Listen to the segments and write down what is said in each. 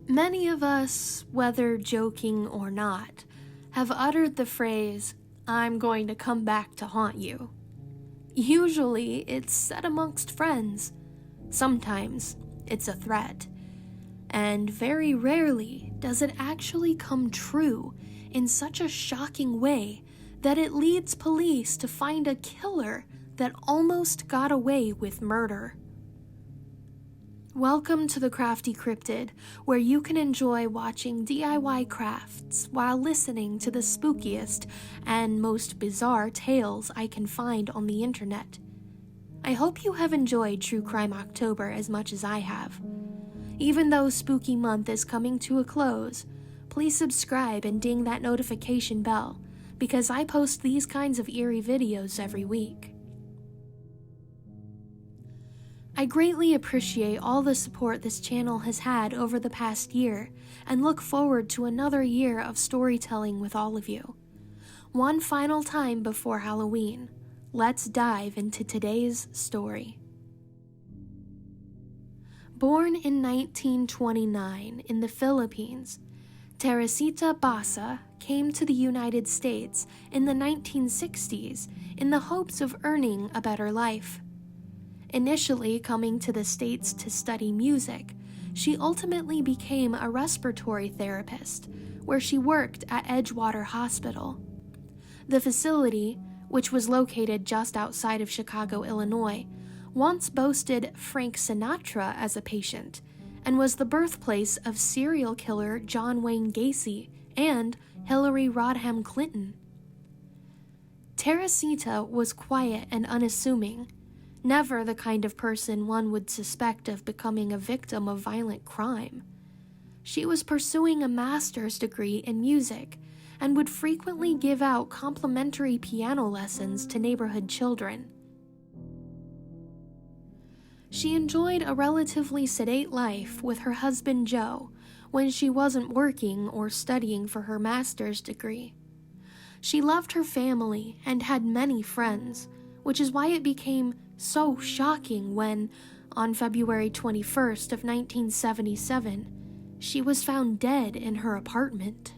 Many of us, whether joking or not, have uttered the phrase, "I'm going to come back to haunt you." Usually, it's said amongst friends. Sometimes, it's a threat. And very rarely does it actually come true in such a shocking way that it leads police to find a killer that almost got away with murder. Welcome to the Crafty Cryptid, where you can enjoy watching DIY crafts while listening to the spookiest and most bizarre tales I can find on the internet. I hope you have enjoyed True Crime October as much as I have. Even though Spooky Month is coming to a close, please subscribe and ding that notification bell, because I post these kinds of eerie videos every week. I greatly appreciate all the support this channel has had over the past year, and look forward to another year of storytelling with all of you. One final time before Halloween, let's dive into today's story. Born in 1929 in the Philippines, Teresita Basa came to the United States in the 1960s in the hopes of earning a better life. Initially coming to the States to study music, she ultimately became a respiratory therapist, where she worked at Edgewater Hospital. The facility, which was located just outside of Chicago, Illinois, once boasted Frank Sinatra as a patient, and was the birthplace of serial killer John Wayne Gacy and Hillary Rodham Clinton. Teresita was quiet and unassuming, never the kind of person one would suspect of becoming a victim of violent crime. She was pursuing a master's degree in music and would frequently give out complimentary piano lessons to neighborhood children. She enjoyed a relatively sedate life with her husband Joe when she wasn't working or studying for her master's degree. She loved her family and had many friends, which is why it became so shocking when, on February 21st of 1977, she was found dead in her apartment.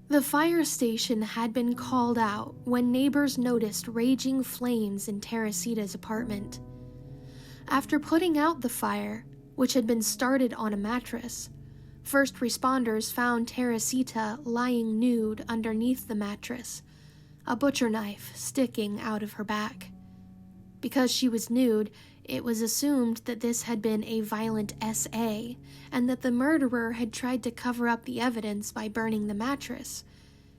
The fire station had been called out when neighbors noticed raging flames in Teresita's apartment. After putting out the fire, which had been started on a mattress, first responders found Teresita lying nude underneath the mattress, a butcher knife sticking out of her back. Because she was nude, it was assumed that this had been a violent SA, and that the murderer had tried to cover up the evidence by burning the mattress.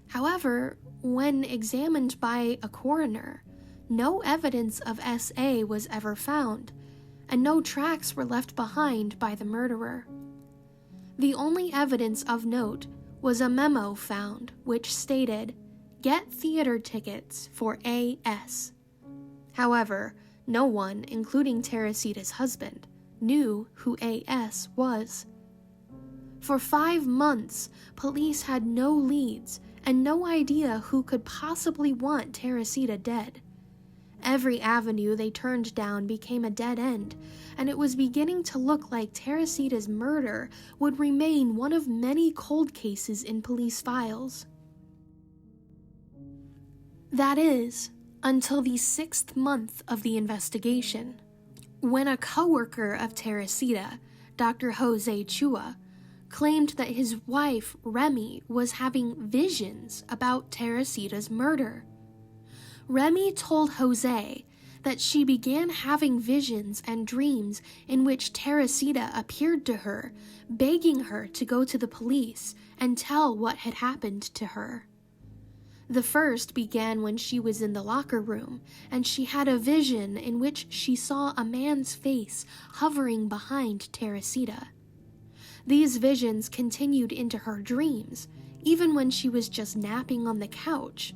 However, when examined by a coroner, no evidence of SA was ever found, and no tracks were left behind by the murderer. The only evidence of note was a memo found which stated, "Get theater tickets for AS." However, no one, including Teresita's husband, knew who AS was. For 5 months, police had no leads and no idea who could possibly want Teresita dead. Every avenue they turned down became a dead end, and it was beginning to look like Teresita's murder would remain one of many cold cases in police files. That is, until the 6th month of the investigation, when a coworker of Teresita, Dr. Jose Chua, claimed that his wife, Remy, was having visions about Teresita's murder. Remy told Jose that she began having visions and dreams in which Teresita appeared to her, begging her to go to the police and tell what had happened to her. The first began when she was in the locker room, and she had a vision in which she saw a man's face hovering behind Teresita. These visions continued into her dreams, even when she was just napping on the couch.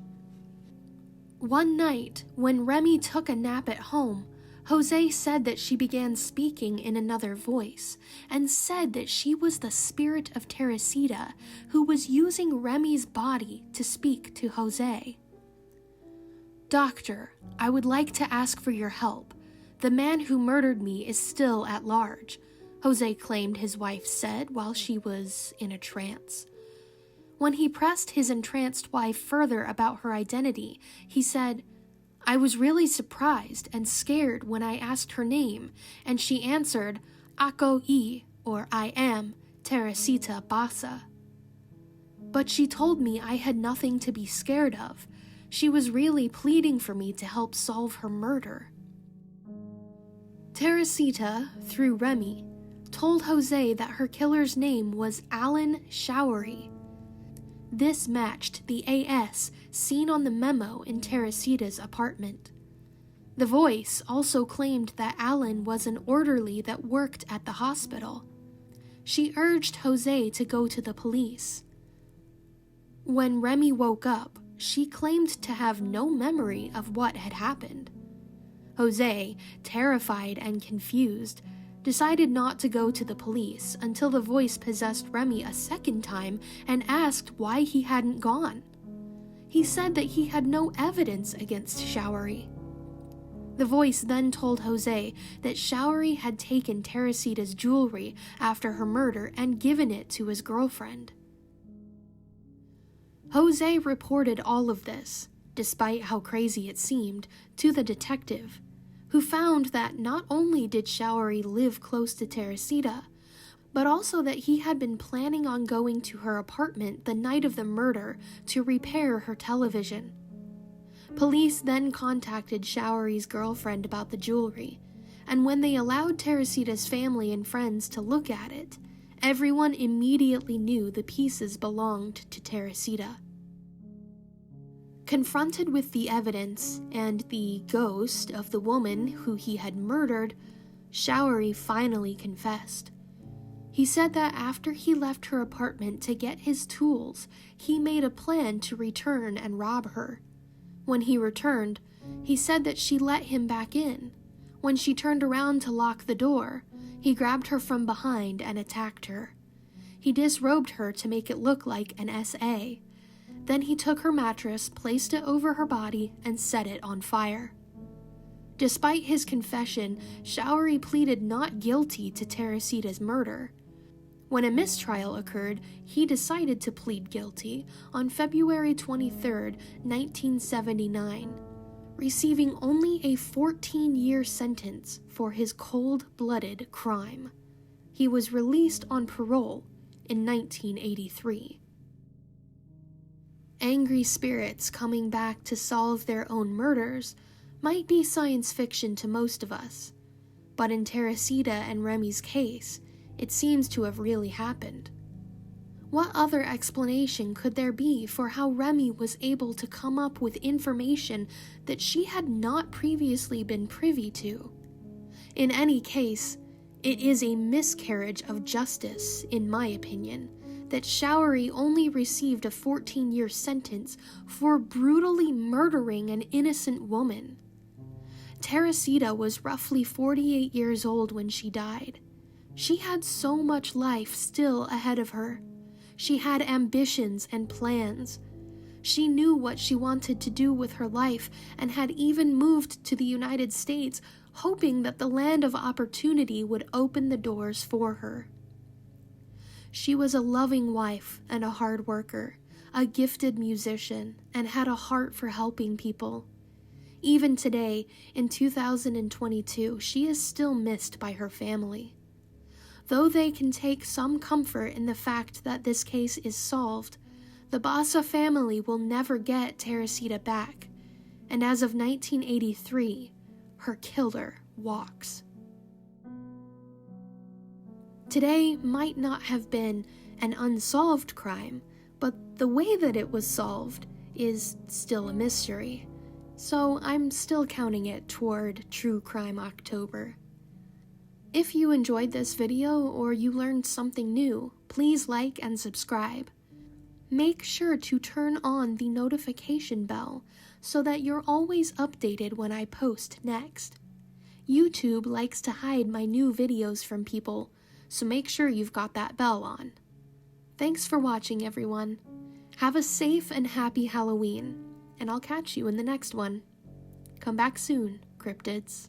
One night, when Remy took a nap at home, Jose said that she began speaking in another voice, and said that she was the spirit of Teresita who was using Remy's body to speak to Jose. "Doctor, I would like to ask for your help. The man who murdered me is still at large," Jose claimed his wife said while she was in a trance. When he pressed his entranced wife further about her identity, he said, "I was really surprised and scared when I asked her name, and she answered, Ako I, or I am, Teresita Basa. But she told me I had nothing to be scared of. She was really pleading for me to help solve her murder." Teresita, through Remy, told Jose that her killer's name was Alan Showery. This matched the AS seen on the memo in Teresita's apartment. The voice also claimed that Alan was an orderly that worked at the hospital. She urged Jose to go to the police. When Remy woke up, she claimed to have no memory of what had happened. Jose, terrified and confused, decided not to go to the police until the voice possessed Remy a second time and asked why he hadn't gone. He said that he had no evidence against Showery. The voice then told Jose that Showery had taken Teresita's jewelry after her murder and given it to his girlfriend. Jose reported all of this, despite how crazy it seemed, to the detective, who found that not only did Showery live close to Teresita, but also that he had been planning on going to her apartment the night of the murder to repair her television. Police then contacted Showery's girlfriend about the jewelry, and when they allowed Teresita's family and friends to look at it, everyone immediately knew the pieces belonged to Teresita. Confronted with the evidence and the ghost of the woman who he had murdered, Showery finally confessed. He said that after he left her apartment to get his tools, he made a plan to return and rob her. When he returned, he said that she let him back in. When she turned around to lock the door, he grabbed her from behind and attacked her. He disrobed her to make it look like an SA. Then he took her mattress, placed it over her body, and set it on fire. Despite his confession, Showery pleaded not guilty to Teresita's murder. When a mistrial occurred, he decided to plead guilty on February 23, 1979, receiving only a 14-year sentence for his cold-blooded crime. He was released on parole in 1983. Angry spirits coming back to solve their own murders might be science fiction to most of us, but in Teresita and Remy's case, it seems to have really happened. What other explanation could there be for how Remy was able to come up with information that she had not previously been privy to? In any case, it is a miscarriage of justice, in my opinion, that Showery only received a 14-year sentence for brutally murdering an innocent woman. Teresita was roughly 48 years old when she died. She had so much life still ahead of her. She had ambitions and plans. She knew what she wanted to do with her life and had even moved to the United States, hoping that the land of opportunity would open the doors for her. She was a loving wife and a hard worker, a gifted musician, and had a heart for helping people. Even today, in 2022, she is still missed by her family. Though they can take some comfort in the fact that this case is solved, the Basa family will never get Teresita back, and as of 1983, her killer walks. Today might not have been an unsolved crime, but the way that it was solved is still a mystery, so I'm still counting it toward True Crime October. If you enjoyed this video or you learned something new, please like and subscribe. Make sure to turn on the notification bell so that you're always updated when I post next. YouTube likes to hide my new videos from people, so make sure you've got that bell on. Thanks for watching, everyone. Have a safe and happy Halloween, and I'll catch you in the next one. Come back soon, cryptids.